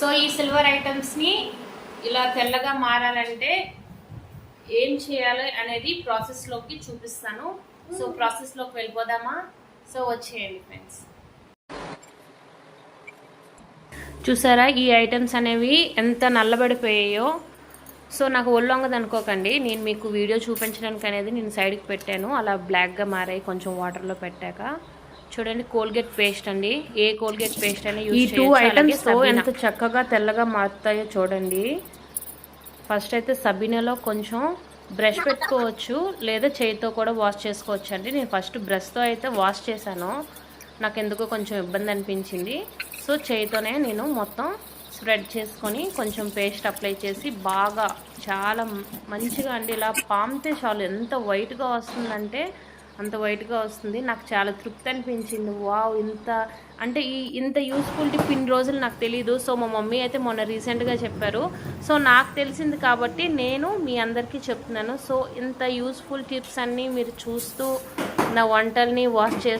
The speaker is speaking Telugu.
సో ఈ సిల్వర్ ఐటమ్స్ని ఇలా తెల్లగా మారాలంటే ఏం చేయాలి అనేది ప్రాసెస్లోకి చూపిస్తాను. సో ప్రాసెస్లోకి వెళ్ళిపోదామా? సో వచ్చేయండి ఫ్రెండ్స్. చూసారా ఈ ఐటమ్స్ అనేవి ఎంత నల్లబడిపోయాయో. సో నాకు ఒళ్ళొంగది అనుకోకండి, నేను మీకు వీడియో చూపించడానికి అనేది నేను సైడ్కి పెట్టాను. అలా బ్లాక్గా మారాయి కొంచెం వాటర్లో పెట్టాక. చూడండి కోల్గేట్ పేస్ట్ అండి, ఏ కోల్గేట్ పేస్ట్ అయినా యూజ్ చేయొచ్చు. ఈ 2 ఐటమ్స్ ఎంత చక్కగా తెల్లగా మారుతాయో చూడండి. ఫస్ట్ అయితే సబీనాలో కొంచెం బ్రష్ పెట్టుకోవచ్చు, లేదా చేయితో కూడా వాష్ చేసుకోవచ్చు అండి. నేను ఫస్ట్ బ్రష్తో అయితే వాష్ చేశాను, నాకు ఎందుకో కొంచెం ఇబ్బంది అనిపించింది. సో చేయితోనే నేను మొత్తం స్ప్రెడ్ చేసుకొని కొంచెం పేస్ట్ అప్లై చేసి బాగా చాలా మంచిగా అండి ఇలా పామితే చాలు ఎంత వైట్గా వస్తుందంటే అంత వైట్గా వస్తుంది. నాకు చాలా తృప్తి అనిపించింది. వావ్, ఇంత యూస్ఫుల్ టిప్ ఇన్ని రోజులు నాకు తెలీదు. సో మా మమ్మీ అయితే మొన్న రీసెంట్గా చెప్పారు. సో నాకు తెలిసింది కాబట్టి నేను మీ అందరికీ చెప్తున్నాను. సో ఇంత యూస్ఫుల్ టిప్స్ అన్నీ మీరు చూస్తూ నా వంటల్ని వాష్